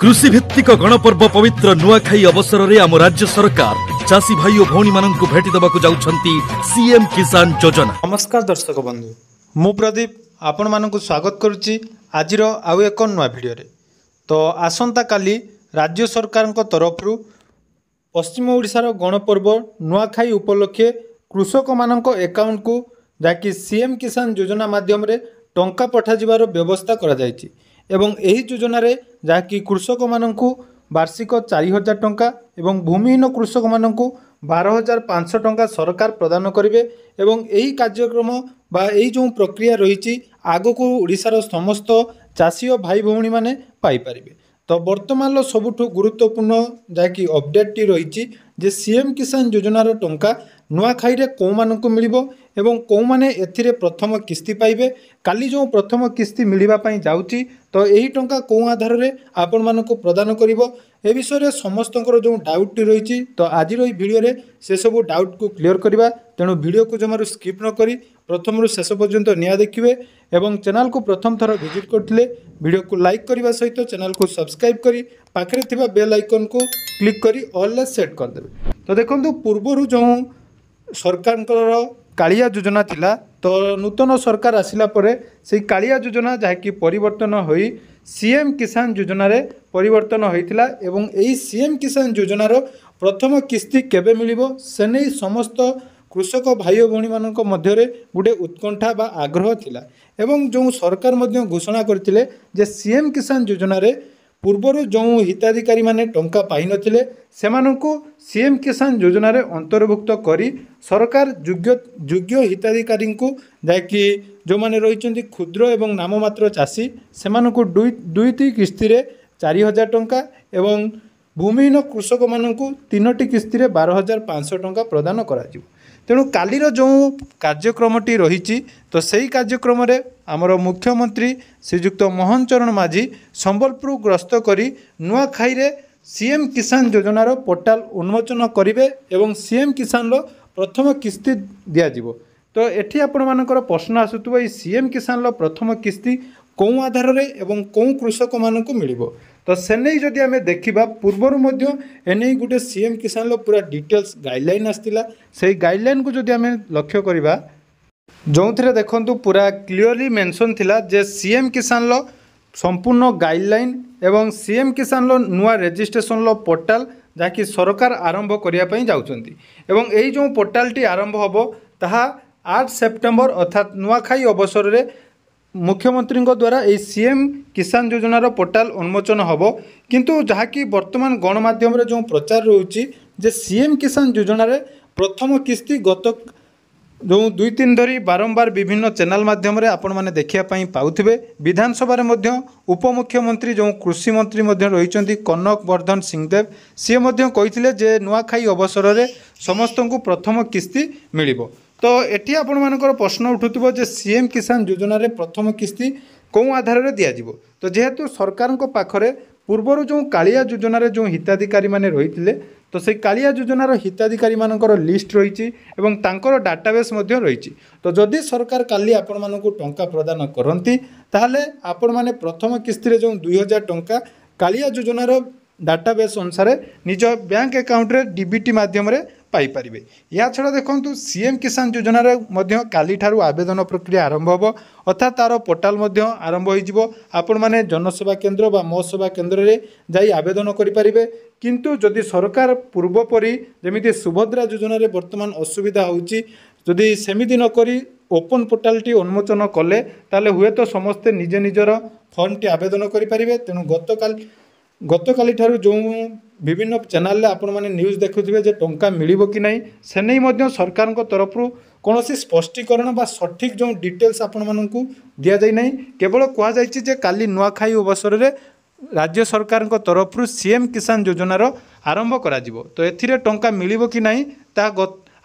कृषि भित्तिक गणपर्व पवित्र नुआखाई अवसर में आम राज्य सरकार चाषी भाई और भौणी मानक भेटी देवाक जाउछंती सीएम किसान योजना। नमस्कार दर्शक बंधु, मु प्रदीप आपण मानक स्वागत करुच्ची आज आउ एक नुआ भिडियो रे। तो आसंता काली राज्य सरकार तरफ पश्चिम ओडिशार गणपर्व नुआखाई उपलक्षे कृषक मानक अकाउंट को जाकि सीएम किसान योजना माध्यम रे टंका पठाजिबार व्यवस्था करा जायछि एवं एही योजना रे जाकि कृषक मानकु वार्षिक 4000 टंका एवं भूमिहीन कृषक मानकु 12500 टंका सरकार प्रदान करिवे एवं एही कार्यक्रम बा एही जो प्रक्रिया रही आगको ओडिशार समस्त चाषी और भाई भौणी माने पाई परिबे। तो वर्तमान सबुठ गुरुत्वपूर्ण जहाँकि अपडेट टी रही जे सीएम किसान योजनार टंका नुआखाई रे कौ मानकु मिलिबो एवं कौ माने एथिरे प्रथम किस्ती पाइबे। काली जो प्रथम किस्ती मिलिबा पई जाउची तो एही टंका कौ आधार रे आपण मानकु प्रदान करिवो ए विषय रे समस्तकर जो डाउट टी रही तो आज भिडियो रे से सब डाउट को क्लियर करबा। तेणु वीडियो को जमारू स्किप न करी प्रथम रु शेष पर्यंत निया देखिए एवं चैनल को प्रथम थर विजिट करथिले वीडियो को लाइक करने सहित चैनल को सब्सक्राइब करी पाखरे थिबा बेल आइकन को क्लिक करी ऑल ले सेट कर देबे। तो देखंतु पूर्वरु जो सरकार कालिया योजना थिला तो नूतन सरकार आसिला परे से कालिया योजना जहाँकि परिवर्तन होई सीएम किसान योजना रे परिवर्तन होइतिला एवं एही सीएम किसान योजनार प्रथम किस्ती केबे मिलिबो से नहीं समस्त कृषक भाई और भौणी मानक मध्य गोटे उत्कंठा बा आग्रह थिला एवं जो सरकार मध्य घोषणा करथिले जे सीएम किसान योजना रे पूर्वर जो हिताधिकारी माने टंका पाई नथिले सेमानकु सीएम किसान योजना रे अंतर्भुक्त करी सरकार योग्य हिताधिकारी को जाकि जो माने रहिचंती क्षुद्र एवं नाममात्र चाषी सेमानकु दुईटी किस्ती रे 4000 टंका एवं भूमिहीन कृषक मानकु तीनोटी किस्ती रे 12500 टंका प्रदान करा जिवो। तेणु कालीर जो कार्यक्रमटी रही तो सही कार्यक्रम रे आमर मुख्यमंत्री श्रीजुक्त मोहन चरण माझी संबलपुर ग्रस्त करी नुआखाई रे सीएम किसान योजनार पोर्टाल उन्मोचन करिवे एवं सीएम किसान रो प्रथम किस्ती दिया जिवो। तो एठी आपण मानकर प्रश्न आसुतबो ई सीएम किसान रो प्रथम किस्ती कौ आधार रे एवं कौ कृषक मानक मिलिबो। तो सेने जदि आमे देखिबा पूर्वर मध्य एने गुटे सीएम किसान लो पूरा डिटेल्स गाइडलाइन आस्तिला से गाइडलाइन को जदि आमे लक्ष्य करिबा जो थे देखंतु पूरा क्लियरली मेंशन थिला जे सीएम किसान लो संपूर्ण गाइडलाइन एवं सीएम किसान लो नुआ रजिस्ट्रेशन लो पोर्टाल जाकि सरकार आरंभ करिया पई जाउचंती एवं एही जो पोर्टाल टी आरंभ होबो ताहा 8 सेप्टेम्बर अर्थात नुआखाई अवसर रे मुख्यमंत्री द्वारा ये सीएम किसान योजनार पोर्टाल उन्मोचन होबो। किंतु जहाँकि वर्तमान गणमाध्यम रे जो प्रचार रोची जे सीएम किसान योजना रे प्रथम किस्ती गत जो 2-3 धरी बारंबार विभिन्न चैनल माध्यम रे आपण माने देखिया पई पाउथिबे। विधानसभा रे मध्य उपमुख्यमंत्री जो कृषि मंत्री मध्य रहिचंती कनक वर्धन सिंहदेव सी मध्य कहिथिले जे नुआखाई अवसर रे समस्त को प्रथम किस्ती मिलिबो। तो एटी आपण मानकर प्रश्न उठुथिबो जे सीएम किसान योजना रे प्रथम किस्ती कौ आधार रे दिया जिवो। तो जेहेतु सरकार को पाखरे पूर्वर जो कालिया योजना रे जो हिताधिकारी माने रहिथिले तो से कालिया योजनार हिताधिकारी मानकर लिस्ट रही एवं तांकर डाटाबेस मध्य रही। तो जदि सरकार काली आपण मानकु टंका प्रदान करती ताहले आपण माने प्रथम किस्ती रे जो 2000 टंका कालिया योजनार डाटाबेस अनुसार निज बैंक अकाउंट रे डीबीटी माध्यम रे पाई परिबे। या छड़ा देखंतु सीएम किसान योजना रे मध्य काली ठारू आवेदन प्रक्रिया आरंभ होबो अर्थात तार पोर्टाल मध्य आरंभ होई जिवो। आपण माने जनसेवा केंद्र बा मो सेवा केंद्र रे जाई आवेदन करि परिबे। किंतु जदि सरकार पूर्व परी जेमिति सुभद्रा योजना रे वर्तमान असुविधा होउची जदि सेमिति न करी ओपन पोर्टाल टी उन्मोचन कले ताले हुए तो समस्ते निज निजर फॉर्म टी आवेदन करि परिबे। तेनु गतकाली ठारू जो विभिन्न चैनल आपण माने न्यूज देखुथिबे जे टंका मिलिबो कि नहीं से नहीं मध्य सरकार को तरफ कौन स्पष्टीकरण बा सठिक जो डिटेल्स आपण मानकु दिया जाय नहीं। केवल कहा जायछि जे काली नुआखाई अवसर रे राज्य सरकार को तरफ सीएम किसान योजनार आरंभ करा जिवो। तो एथिरे टंका मिलिबो कि नहीं ता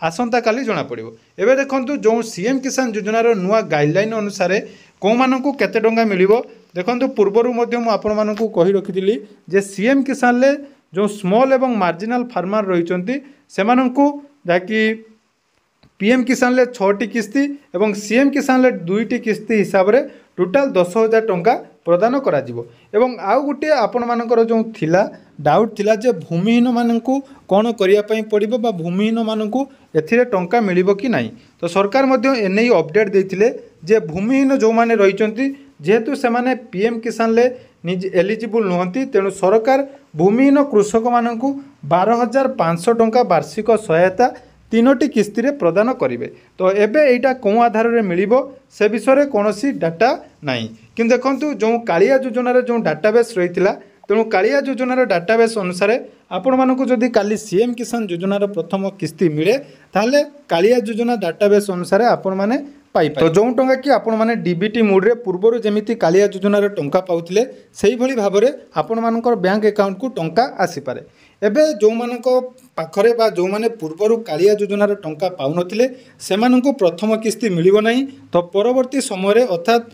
आसंता काली जना पड़िबो। एबे देखंतु जो सीएम किसान योजनार नुआ गाइडलाइन अनुसार कौ मानकु केते टंका मिलिबो देखंतु पूर्वरु मध्य मु आपण मानकु कहि रखिथिली जे सीएम किसान ले जो स्मॉल एवं मार्जिनाल फार्मर रहिचंती सेमानंकु जाकि पीएम किसान ले 6टी किस्ती एवं सीएम किसान ले 2टी किस्ती हिसाब रे टोटाल 10,000 टंका प्रदान करा जिवो। एवं आउ गोटे आपण मानकर जो थिला डाउट थिला जे भूमिहीन माननकु कोन करिया पई पड़िबो बा भूमिहीन माननकु एथिरे टंका मिलिबो कि नाही। तो सरकार मध्य एनै अपडेट देथिले जे भूमिहीन जो माने रहिचंती जेहेतु से माने पीएम किसान ले निज एलिजिबल नुहंती तेणु सरकार भूमिहीन कृषक माननकु 12,500 टंका वार्षिक सहायता 3टी किस्ती रे प्रदान करिवे। तो एबे एटा कोन आधार रे मिलिबो से विषय रे कोनोसी डाटा नाही। किंतु देखंतु जो कालिया योजना रे जो डाटाबेस रहितिला तेणु कालिया योजनार डाटाबेस अनुसार आपण मानकु जदि काली सीएम किसान योजनार प्रथम किस्ती मिले ताहले कालिया योजना डाटाबेस अनुसार आपण माने पाई तो जो टंका कि आपण माने डीबीटी मोड रे पूर्वरु जेमिति कालिया योजनार टंका पाउथिले सेही भली भाबरे आपण मानकर बैंक अकाउंट को टंका आसी पारे। एबे जो मानक पाखरे बा जो माने पूर्वरु कालिया योजनार टंका पाउ नथिले सेमानकु प्रथम किस्ती मिलिबो नाही। तो परवर्ती समय रे अर्थात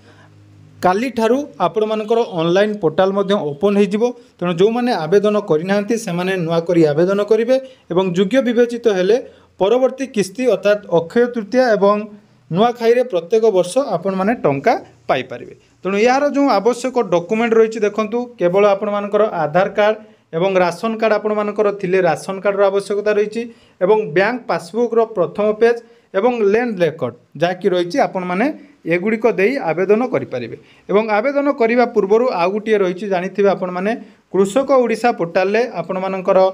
काली ठारू आपण मानकर ऑनलाइन पोर्टाल मध्य ओपन हो जिवो। तेणु जो माने आवेदन करिनांती से माने नुआ करी आवेदन करिवे एवं योग्य विवेचित हेले परवर्ती किस्ती अर्थात अक्षय तृतीया एवं नुआ खाई प्रत्येक वर्ष आपण माने टंका पाई परिवे। तेणु यार जो आवश्यक डॉक्यूमेंट रही देखंतु केवल आपण मानकर आधार कार्ड एवं राशन कार्ड आपण मानकर थिले राशन कार्ड आवश्यकता रही एवं बैंक पासबुक रो प्रथम पेज एवं लैंड रेकर्ड जहाँकि रही आपण माने एगुड़िक दे आवेदन करें। एवं आवेदन करने पूर्वर आउ गोटे रही जानी आपण माने कृषक ओडिशा पोर्टाल रे आपण मानकर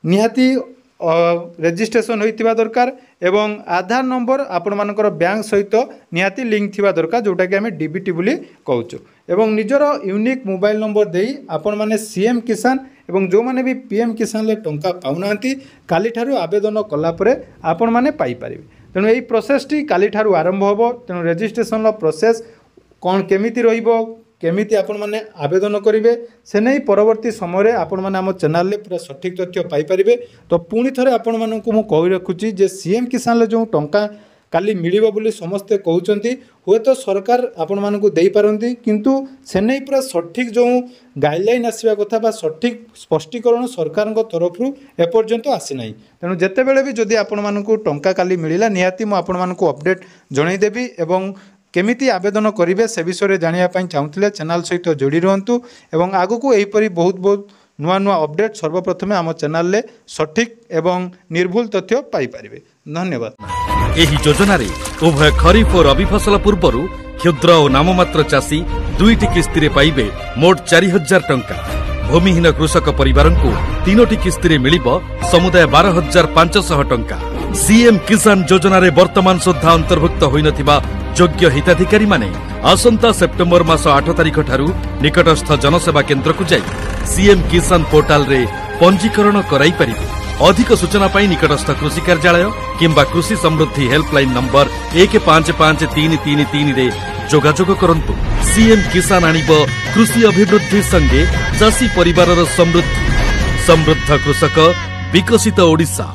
निहाती रेजिस्ट्रेशन होइतिबा दरकार एवं आधार नंबर आपण मानकर बैंक सहित निहाती लिंक थिबा दरकार जोटा कि आम डीबीटी बोली कहूचु। एवं निजर यूनिक मोबाइल नंबर देई आपण माने सीएम किसान एवं जो माने भी पीएम किसान ले टंका पाउनांती काली ठारू आवेदन कला परे आपण माने पाई परिबे। तेणु यही प्रोसेसटी काली ठारू आरंभ होबो। तेणु रेजिस्ट्रेशन प्रोसेस कौन केमिति रहिबो केमिति आपण माने आवेदन करिवे से नहीं परवर्ती समय आपण माने हम चैनल रे पूरा सठिक तथ्य पाई परिबे। तो पुणी थरे आपण मानकु मु कहि रखुची जे सीएम किसान ले जो टंका काली मिलिबो बोली समस्ते कहउचंती हुए तो सरकार आपण मानकु देई पारंती किंतु से नहीं पूरा सठिक जो गाइडलाइन आसीबा कथा बा सठिक स्पष्टीकरण सरकार तरफ एपर्यंत आसी नाही। तेणु जेते बेले भी जदि आपण मानकु टंका काली मिलिला निहाती मु आपण मानकु अपडेट जणाई देबी एवं केमिति आवेदन करिवे से विषय जानिया पई चाहुथिले चैनल सहित जोड़ी रहंतु एवं आगु को एहीपरि बहुत बहुत नुआ नुआ अपडेट सर्वप्रथमे आम चैनल रे सठिक एवं निर्भुल तथ्य पाई परिवे। धन्यवाद। एही योजना रे उभय खरीफ और रबी फसल पूर्वरु क्षुद्र और नाममात्र चाषी 2टी किस्ती रे पाइबे मोट 4,000 टंका। भूमिहीन कृषक परिवार को 3टी किस्ती रे मिलिबो समुदाय 12,500 टंका। सीएम किसान योजना रे वर्तमान सुधा अंतर्भुक्त होई नथिबा योग्य हिताधिकारी माने आसंता सेप्टेम्बर मास 8 तारिख ठारू निकटस्थ जनसेवा केन्द्र को जाई सीएम किसान पोर्टाल रे पंजीकरण कराई परिबे। अधिक सूचना पाई निकटस्थ कृषि कार्यालय किंबा कृषि समृद्धि हेल्पलाइन नंबर 155333 रे जोगाजोग करंतु। सीएम किसान आनिबो कृषि अभिवृद्धि संगे चाषी परिवारर समृद्धि। समृद्ध कृषक विकसित ओडिशा।